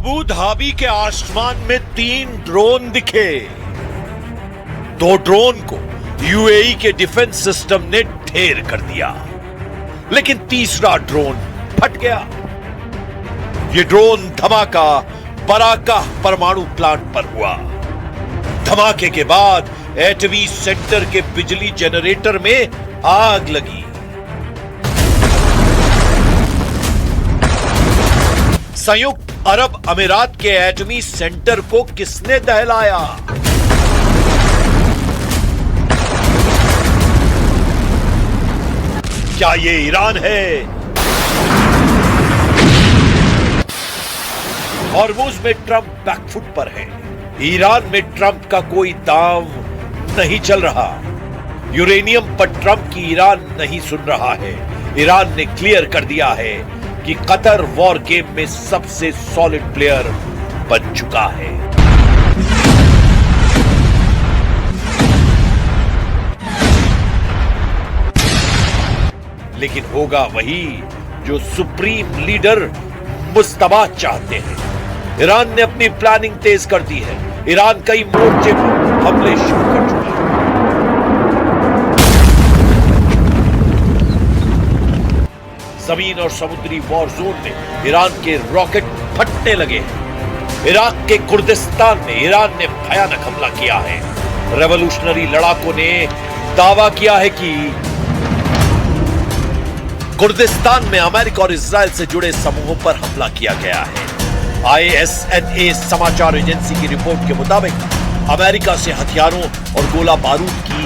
Abu Dhabi के आसमान में 3 ड्रोन दिखे। 2 ड्रोन को यूएई के डिफेंस सिस्टम ने ढेर कर दिया, लेकिन तीसरा ड्रोन फट गया। यह ड्रोन धमाका बराका परमाणु प्लांट पर हुआ। धमाके के बाद एटमी सेंटर के बिजली जनरेटर में आग लगी। संयुक्त अरब अमीरात के एटमी सेंटर को किसने दहलाया? क्या ये ईरान है? हॉर्मुज़ में ट्रंप बैकफुट पर है। ईरान में ट्रंप का कोई दांव नहीं चल रहा। यूरेनियम पर ट्रंप की ईरान नहीं सुन रहा है। ईरान ने क्लियर कर दिया है कि कतर वॉर गेम में सबसे सॉलिड प्लेयर बन चुका है। लेकिन होगा वही जो सुप्रीम लीडर मुस्तफा चाहते हैं। ईरान ने अपनी प्लानिंग तेज कर दी है। ईरान कई मोर्चे पर हमले शुरू कर चुका है। जमीन और समुद्री वॉर जोन में ईरान के रॉकेट फटने लगे हैं। इराक के कुर्दिस्तान में ईरान ने भयानक हमला किया है। रेवोल्यूशनरी लड़ाकों ने दावा किया है कि कुर्दिस्तान में अमेरिका और इजराइल से जुड़े समूहों पर हमला किया गया है। ISNA समाचार एजेंसी की रिपोर्ट के मुताबिक अमेरिका से हथियारों और गोला बारूद की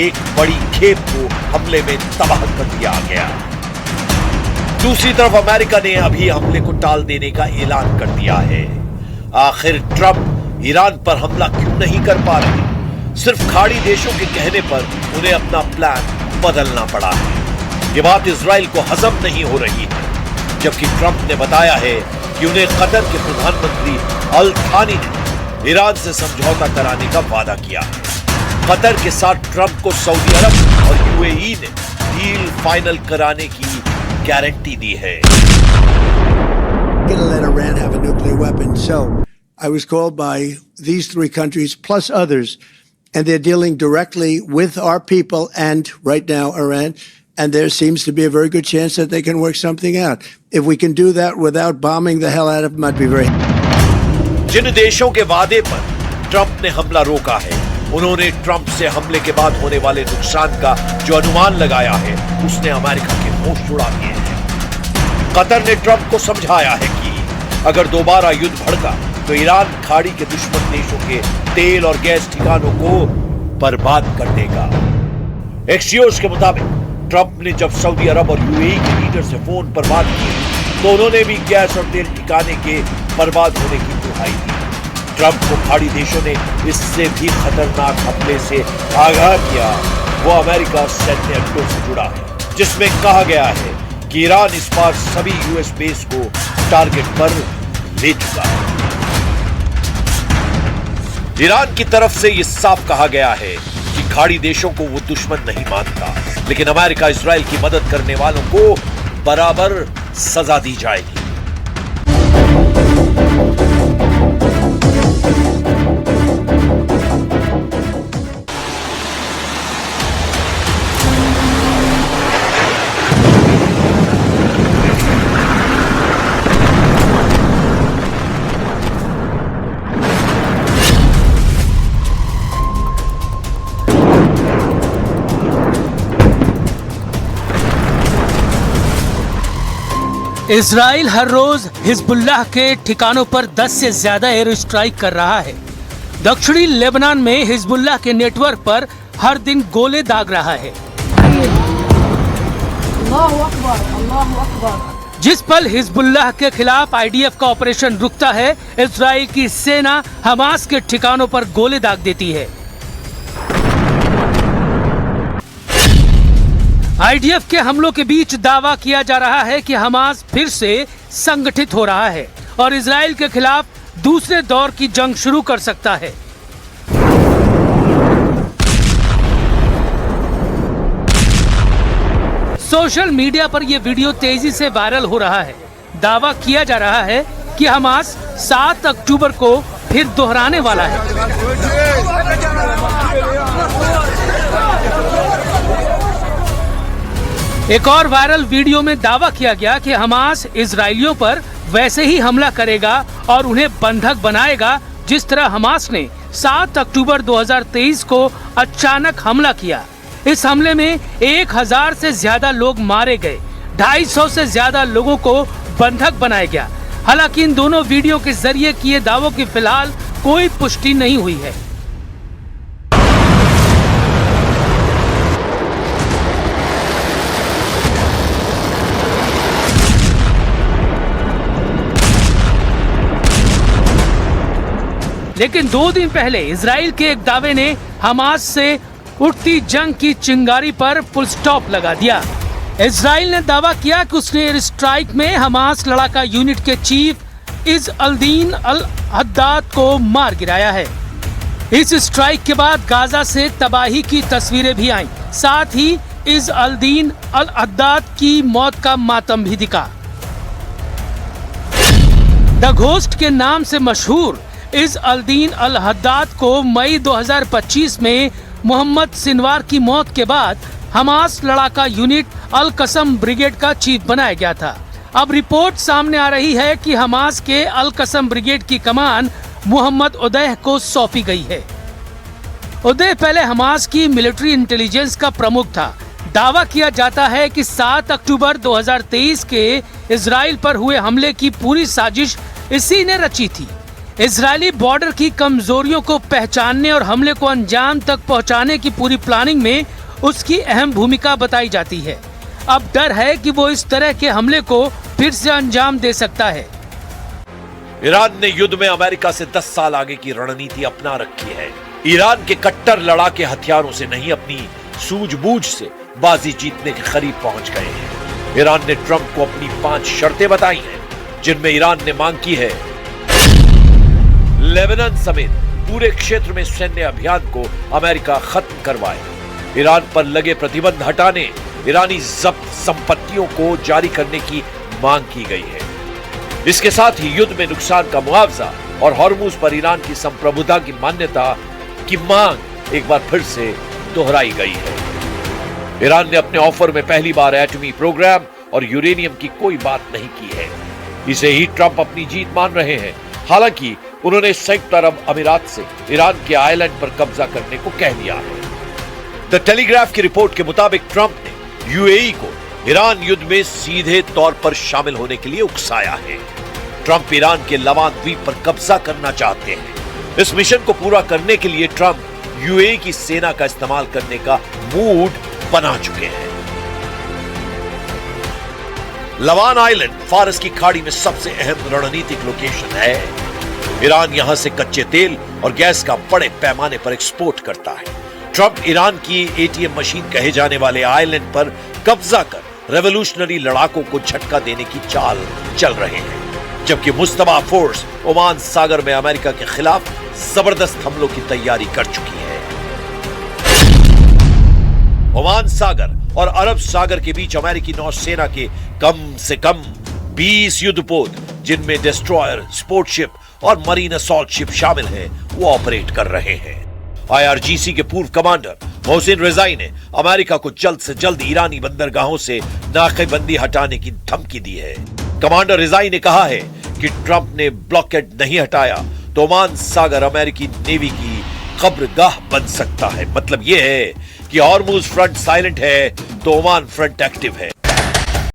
एक बड़ी खेप को हमले में तबाह कर दिया गया। दूसरी तरफ अमेरिका ने अभी हमले को टाल देने का ऐलान कर दिया है। आखिर ट्रंप ईरान पर हमला क्यों नहीं कर पा रहे? सिर्फ खाड़ी देशों के कहने पर उन्हें अपना प्लान बदलना पड़ा है। ये बात इजराइल को हजम नहीं हो रही है, जबकि ट्रंप ने बताया है कि उन्हें कतर के प्रधानमंत्री अल थानी ने ईरान से समझौता कराने का वादा किया है। कतर के साथ ट्रंप को सऊदी अरब और यूएई ने डील फाइनल कराने की गारंटी दी है। Gonna let Iran have a nuclear weapon. So I was called by these 3 countries plus others, and they're dealing directly with our people and right now Iran. And there seems to be a very good chance that they can work something out. If we can do that without bombing the hell out of them, I'd be very happy. जिन देशों के वादे पर Trump ने हमला रोका है, उन्होंने Trump से हमले के बाद होने वाले नुकसान का जो अनुमान लगाया है, उसने अमेरिका के होश उड़ा दिए हैं। कतर ने ट्रंप को समझाया है कि अगर दोबारा युद्ध भड़का तो ईरान खाड़ी के दुश्मन देशों के तेल और गैस ठिकानों को बर्बाद कर देगा। एक्सियोस के मुताबिक ट्रंप ने जब सऊदी अरब और यूएई के लीडर से फोन पर बात की तो उन्होंने भी गैस और तेल ठिकाने के बर्बाद होने की दुहाई दी। ट्रंप को खाड़ी देशों ने इससे भी खतरनाक हमले से आगाह किया। वो अमेरिका सैन्य अड्डों से जुड़ा है, जिसमें कहा गया है कि ईरान इस बार सभी यूएस बेस को टारगेट पर ले चुका है। ईरान की तरफ से यह साफ कहा गया है कि खाड़ी देशों को वो दुश्मन नहीं मानता, लेकिन अमेरिका इजराइल की मदद करने वालों को बराबर सजा दी जाएगी। इजराइल हर रोज हिजबुल्लाह के ठिकानों पर 10 से ज्यादा एयर स्ट्राइक कर रहा है। दक्षिणी लेबनान में हिजबुल्लाह के नेटवर्क पर हर दिन गोले दाग रहा है। जिस पल हिजबुल्लाह के खिलाफ आईडीएफ का ऑपरेशन रुकता है, इजराइल की सेना हमास के ठिकानों पर गोले दाग देती है। आईडीएफ के हमलों के बीच दावा किया जा रहा है कि हमास फिर से संगठित हो रहा है और इजराइल के खिलाफ दूसरे दौर की जंग शुरू कर सकता है। सोशल मीडिया पर यह वीडियो तेजी से वायरल हो रहा है। दावा किया जा रहा है कि हमास 7 अक्टूबर को फिर दोहराने वाला है। एक और वायरल वीडियो में दावा किया गया कि हमास इजरायलियों पर वैसे ही हमला करेगा और उन्हें बंधक बनाएगा जिस तरह हमास ने 7 अक्टूबर 2023 को अचानक हमला किया। इस हमले में 1000 से ज्यादा लोग मारे गए, 250 से ज्यादा लोगों को बंधक बनाया गया। हालांकि इन दोनों वीडियो के जरिए किए दावों की फिलहाल कोई पुष्टि नहीं हुई है। लेकिन 2 दिन पहले इजराइल के एक दावे ने हमास से उठती जंग की चिंगारी पर फुल स्टॉप लगा दिया। इजराइल ने दावा किया कि उसने एयर स्ट्राइक में हमास लड़ाका यूनिट के चीफ इज अल-दीन अल-हद्दाद को मार गिराया है। इस स्ट्राइक के बाद गाजा से तबाही की तस्वीरें भी आईं। साथ ही इज अल-दीन अल-हद्दाद की मौत का मातम भी दिखा। द घोस्ट के नाम से मशहूर इज अल-दीन अल-हद्दाद को मई 2025 में मोहम्मद सिनवार की मौत के बाद हमास लड़ाका यूनिट अल-कसम ब्रिगेड का चीफ बनाया गया था। अब रिपोर्ट सामने आ रही है कि हमास के अल-कसम ब्रिगेड की कमान मोहम्मद उदैह को सौंपी गई है। उदैह पहले हमास की मिलिट्री इंटेलिजेंस का प्रमुख था। दावा किया जाता है कि 7 अक्टूबर 2023 के इजराइल पर हुए हमले की पूरी साजिश इसी ने रची थी। इजरायली बॉर्डर की कमजोरियों को पहचानने और हमले को अंजाम तक पहुंचाने की पूरी प्लानिंग में उसकी अहम भूमिका बताई जाती है। अब डर है कि वो इस तरह के हमले को फिर से अंजाम दे सकता है। ईरान ने युद्ध में अमेरिका से 10 साल आगे की रणनीति अपना रखी है। ईरान के कट्टर लड़ाके हथियारों से नहीं, अपनी सूझबूझ से बाजी जीतने के करीब पहुंच गए हैं। ईरान ने ट्रंप को अपनी 5 शर्तें बताई हैं, जिनमें ईरान ने मांग की है लेबनान समेत पूरे क्षेत्र में सैन्य अभियान को अमेरिका खत्म करवाए, ईरान पर लगे प्रतिबंध हटाने, ईरानी जब्त संपत्तियों को जारी करने की मांग की गई है। इसके साथ ही युद्ध में नुकसान का मुआवजा और हॉर्मुज पर ईरान की संप्रभुता की मान्यता की मांग एक बार फिर से दोहराई गई है। ईरान ने अपने ऑफर में पहली बार एटमी प्रोग्राम और यूरेनियम की कोई बात नहीं की है। इसे ही ट्रंप अपनी जीत मान रहे हैं। हालांकि उन्होंने संयुक्त अरब अमीरात से ईरान के आइलैंड पर कब्जा करने को कह दिया है। द टेलीग्राफ की रिपोर्ट के मुताबिक ट्रंप ने यूएई को ईरान युद्ध में सीधे तौर पर शामिल होने के लिए उकसाया है। ट्रंप ईरान के लवान द्वीप पर कब्जा करना चाहते हैं। इस मिशन को पूरा करने के लिए ट्रंप यूएई की सेना का इस्तेमाल करने का मूड बना चुके हैं। लवान आइलैंड फारस की खाड़ी में सबसे अहम रणनीतिक लोकेशन है। ईरान यहां से कच्चे तेल और गैस का बड़े पैमाने पर एक्सपोर्ट करता है। ट्रंप ईरान की एटीएम मशीन कहे जाने वाले आइलैंड पर कब्जा कर रेवोल्यूशनरी लड़ाकों को झटका देने की चाल चल रहे हैं, जबकि मुस्तबा फोर्स ओमान सागर में अमेरिका के खिलाफ जबरदस्त हमलों की तैयारी कर चुकी है। ओमान सागर और अरब सागर के बीच अमेरिकी नौसेना के कम से कम 20 युद्धपोत, जिनमें डिस्ट्रॉयर, स्पोर्ट शिप और मरीन असॉल्ट शिप शामिल हैं, वो ऑपरेट कर रहे हैं। आईआरजीसी के पूर्व कमांडर मोहसिन रिजाई ने अमेरिका को जल्द से जल्द ईरानी बंदरगाहों से नाकेबंदी हटाने की धमकी दी है। कमांडर रिजाई ने कहा है कि ट्रंप ने ब्लॉकेड नहीं हटाया तो ओमान सागर अमेरिकी नेवी की कब्रगाह बन सकता है। मतलब यह है कि हॉर्मुज फ्रंट साइलेंट है तो ओमान फ्रंट एक्टिव है।